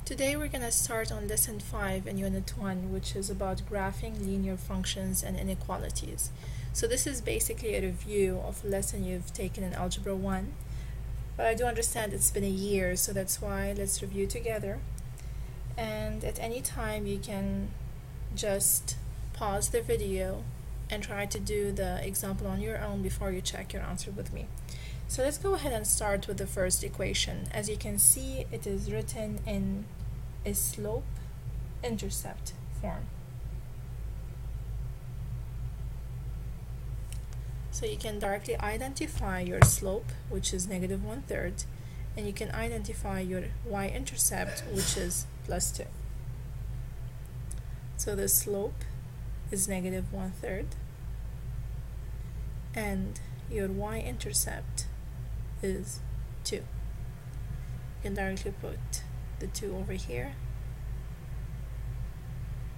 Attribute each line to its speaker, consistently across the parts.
Speaker 1: Today we're going to start on lesson 5 in unit 1, which is about graphing linear functions and inequalities. So this is basically a review of a lesson you've taken in Algebra 1, but I do understand it's been a year, so that's why let's review together. And at any time you can just pause the video and try to do the example on your own before you check your answer with me. So let's go ahead and start with the first equation. As you can see, it is written in a slope-intercept form. So you can directly identify your slope, which is negative 1/3, and you can identify your y-intercept, which is plus 2. So the slope is negative 1/3, and your y-intercept is 2. You can directly put the 2 over here,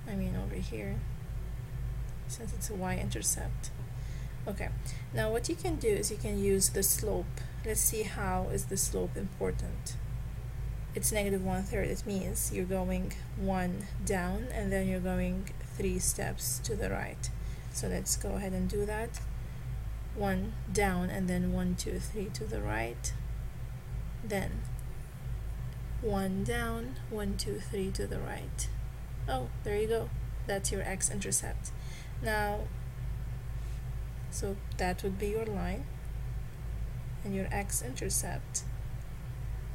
Speaker 1: over here, since it's a y-intercept. Okay, now what you can do is you can use the slope. Let's see how is the slope important. It's negative 1/3. It means you're going 1 down and then you're going 3 steps to the right. So let's go ahead and do that. 1 down and then 1, 2, 3 to the right. Then 1 down, 1, 2, 3 to the right. Oh, there you go. That's your x-intercept. Now, so that would be your line, and your x-intercept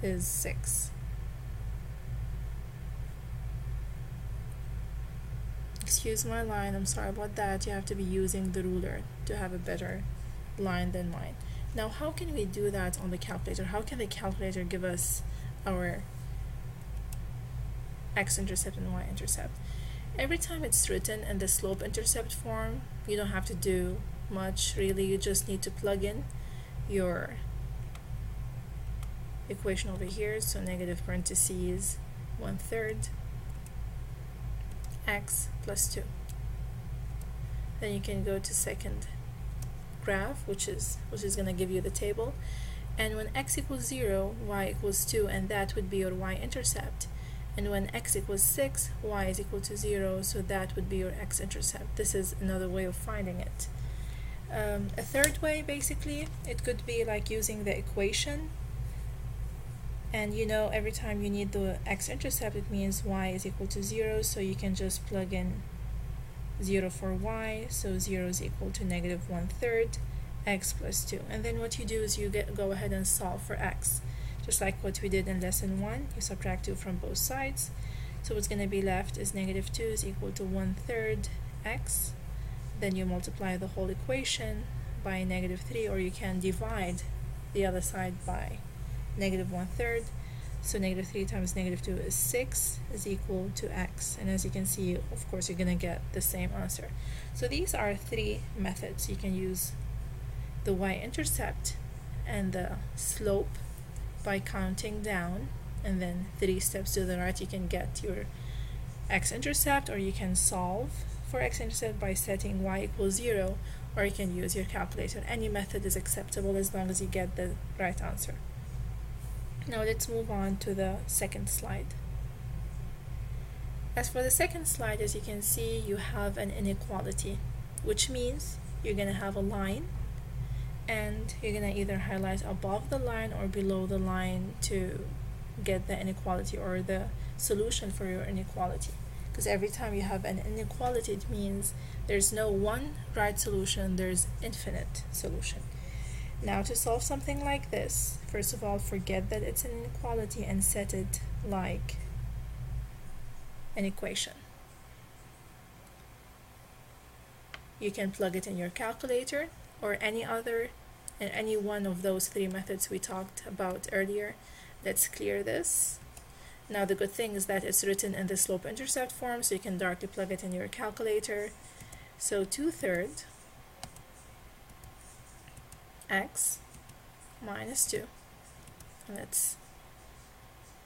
Speaker 1: is 6. Excuse my line, I'm sorry about that. You have to be using the ruler to have a better line than mine. Now, how can we do that on the calculator? How can the calculator give us our x-intercept and y-intercept? Every time it's written in the slope-intercept form, you don't have to do much really. You just need to plug in your equation over here. So negative parentheses 1/3 x plus 2. Then you can go to second graph, which is going to give you the table, and when x equals 0, y equals 2, and that would be your y-intercept. And when x equals 6, y is equal to 0, so that would be your x-intercept. This is another way of finding it. A third way, basically, it could be like using the equation, and every time you need the x-intercept, it means y is equal to 0, so you can just plug in 0 for y, so 0 is equal to negative 1/3 x plus 2. And then what you do is you go ahead and solve for x. Just like what we did in lesson 1, you subtract 2 from both sides. So what's going to be left is negative 2 is equal to 1/3 x. Then you multiply the whole equation by negative 3, or you can divide the other side by negative 1/3. So negative 3 times negative 2 is 6, is equal to x. And as you can see, of course, you're going to get the same answer. So these are 3 methods. You can use the y-intercept and the slope by counting down, and then 3 steps to the right you can get your x-intercept, or you can solve for x-intercept by setting y equals 0, or you can use your calculator. Any method is acceptable as long as you get the right answer. Now let's move on to the second slide. As for the second slide, as you can see, you have an inequality, which means you're going to have a line, and you're going to either highlight above the line or below the line to get the inequality or the solution for your inequality. Because every time you have an inequality, it means there's no one right solution, there's infinite solution. Now to solve something like this, first of all, forget that it's an inequality and set it like an equation. You can plug it in your calculator or any one of those 3 methods we talked about earlier. Let's clear this. Now the good thing is that it's written in the slope-intercept form, so you can directly plug it in your calculator. So 2/3 x minus 2. Let's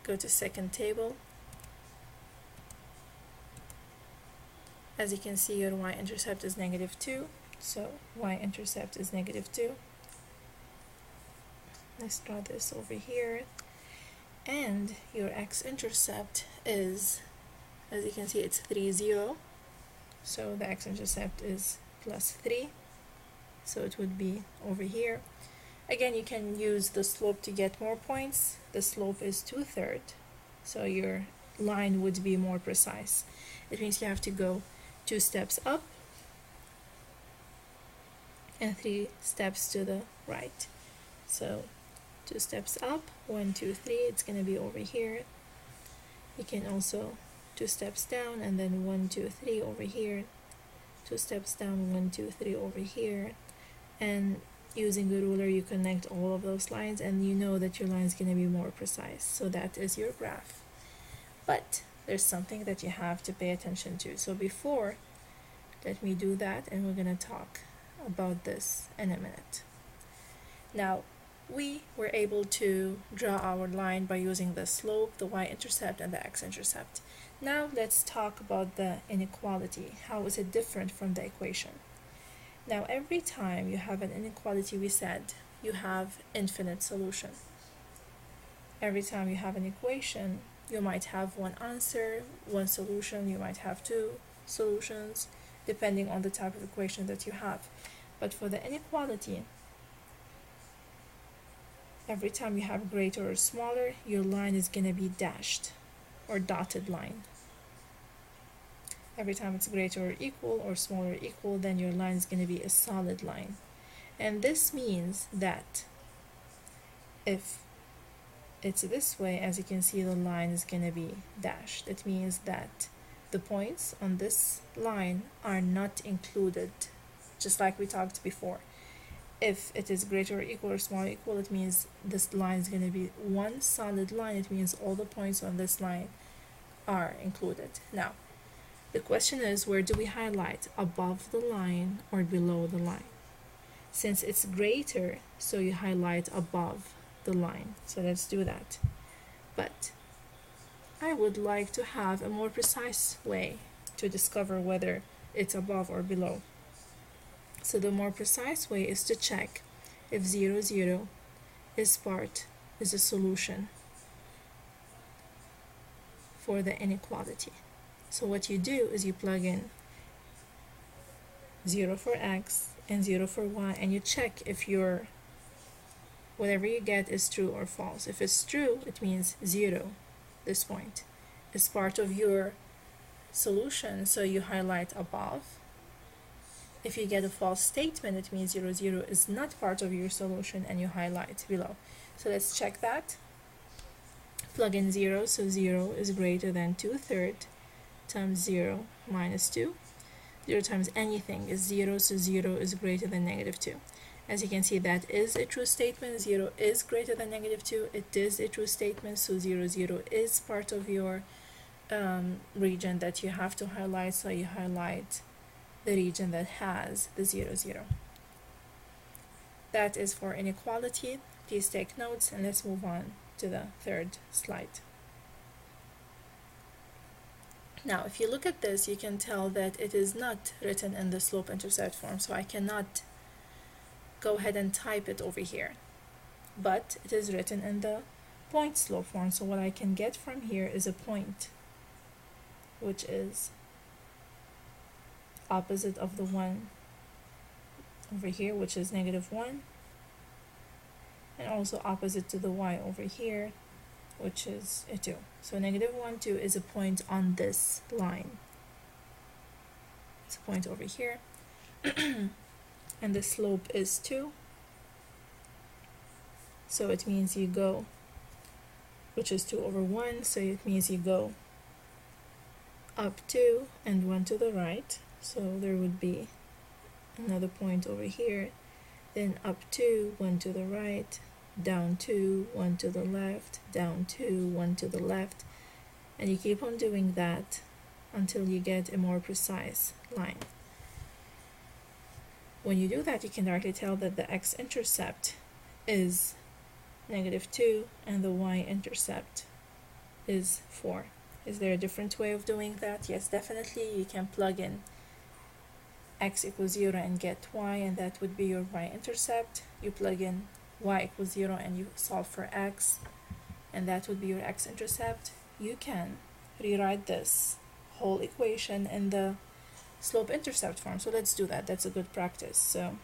Speaker 1: go to second table. As you can see, your y-intercept is negative 2, so y-intercept is negative 2. Let's draw this over here. And your x-intercept is, as you can see, it's 3, 0. So the x-intercept is plus 3. So it would be over here. Again, you can use the slope to get more points. The slope is 2/3. So your line would be more precise. It means you have to go 2 steps up and 3 steps to the right. So 2 steps up, 1, 2, 3, it's going to be over here. You can also 2 steps down and then 1, 2, 3 over here. 2 steps down, 1, 2, 3 over here. And using the ruler you connect all of those lines and you know that your line is going to be more precise. So that is your graph. But there's something that you have to pay attention to. So before, let me do that and we're going to talk about this in a minute. Now, we were able to draw our line by using the slope, the y-intercept, and the x-intercept. Now let's talk about the inequality. How is it different from the equation? Now every time you have an inequality, we said you have infinite solution. Every time you have an equation, you might have one answer, one solution, you might have 2 solutions, depending on the type of equation that you have. But for the inequality, every time you have greater or smaller, your line is going to be dashed or dotted line. Every time it's greater or equal or smaller or equal, then your line is going to be a solid line. And this means that if it's this way, as you can see, the line is going to be dashed. It means that the points on this line are not included, just like we talked before. If it is greater or equal or smaller or equal, it means this line is going to be one solid line. It means all the points on this line are included. Now, the question is, where do we highlight? Above the line or below the line? Since it's greater, so you highlight above the line. So let's do that. But I would like to have a more precise way to discover whether it's above or below. So the more precise way is to check if 0, 0 is a solution for the inequality. So what you do is you plug in 0 for x and 0 for y, and you check if whatever you get is true or false. If it's true, it means 0, this point, is part of your solution, so you highlight above. If you get a false statement, it means 0, 0 is not part of your solution, and you highlight below. So let's check that. Plug in 0, so 0 is greater than 2/3 times 0 minus 2. 0 times anything is 0, so 0 is greater than -2. As you can see, that is a true statement. 0 is greater than -2. It is a true statement, so 0, 0 is part of your region that you have to highlight, so you highlight the region that has the 0, 0. That is for inequality. Please take notes, and let's move on to the third slide. Now, if you look at this, you can tell that it is not written in the slope-intercept form, so I cannot go ahead and type it over here. But it is written in the point-slope form, so what I can get from here is a point, which is opposite of the one over here, which is -1, and also opposite to the y over here, which is a 2. So -1, 2 is a point on this line. It's a point over here. And the slope is 2. So it means you go, which is 2 over 1, so it means you go up 2 and 1 to the right. So there would be another point over here, then up 2, 1 to the right, down 2, 1 to the left, down 2, 1 to the left, and you keep on doing that until you get a more precise line. When you do that, you can directly tell that the x-intercept is -2 and the y-intercept is 4. Is there a different way of doing that? Yes, definitely. You can plug in x equals 0 and get y, and that would be your y-intercept. You plug in y equals 0 and you solve for x, and that would be your x-intercept, you can rewrite this whole equation in the slope-intercept form. So let's do that. That's a good practice. So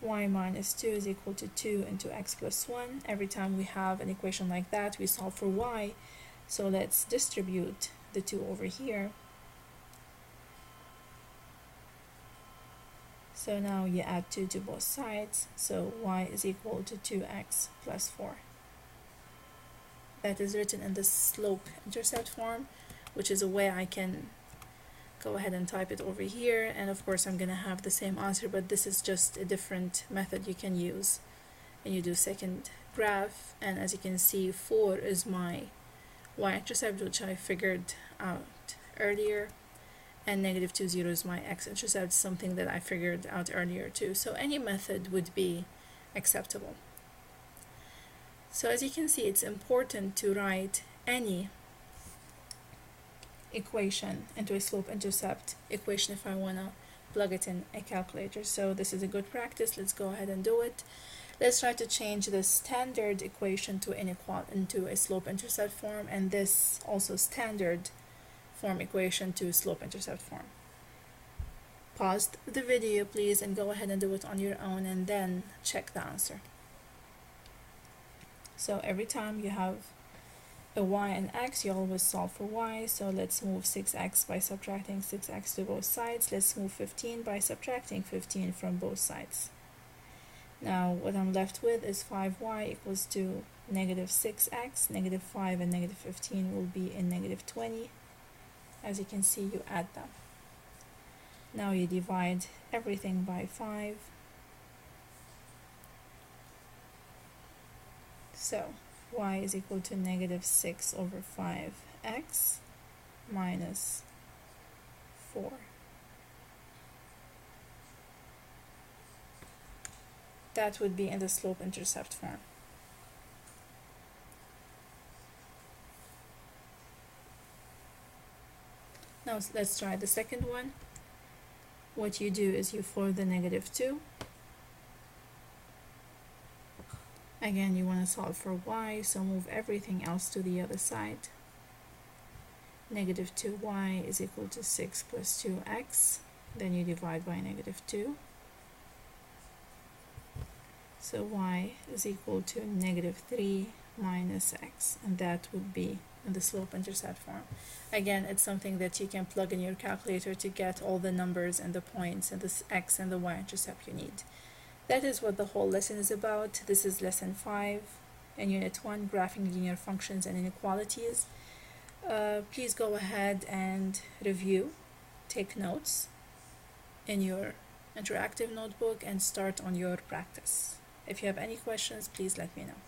Speaker 1: y minus 2 is equal to 2 into x plus 1. Every time we have an equation like that, we solve for y. So let's distribute the 2 over here. So now you add 2 to both sides. So y is equal to 2x plus 4. That is written in the slope-intercept form, which is a way I can go ahead and type it over here, and of course I'm gonna have the same answer, but this is just a different method you can use. And you do second graph, and as you can see, 4 is my y-intercept, which I figured out earlier, and negative 2, 0 is my x-intercept, something that I figured out earlier too. So any method would be acceptable. So as you can see, it's important to write any equation into a slope-intercept equation if I want to plug it in a calculator. So this is a good practice. Let's go ahead and do it. Let's try to change the standard equation to into a slope-intercept form, and this also standard form equation to slope-intercept form. Pause the video please and go ahead and do it on your own, and then check the answer. So every time you have a y and x, you always solve for y. So let's move 6x by subtracting 6x to both sides. Let's move 15 by subtracting 15 from both sides. Now what I'm left with is 5y equals to negative 6x. Negative 5 and negative 15 will be in negative 20. As you can see, you add them. Now you divide everything by 5. So y is equal to negative 6 over 5x minus 4. That would be in the slope-intercept form. Now let's try the second one. What you do is you follow the negative 2. Again, you want to solve for y, so move everything else to the other side. Negative 2y is equal to 6 plus 2x. Then you divide by negative 2. So y is equal to negative 3 minus x, and that would be in the slope-intercept form. Again, it's something that you can plug in your calculator to get all the numbers and the points and the x and the y-intercept you need. That is what the whole lesson is about. This is lesson 5 in unit 1, graphing linear functions and inequalities. Please go ahead and review, take notes in your interactive notebook, and start on your practice. If you have any questions, please let me know.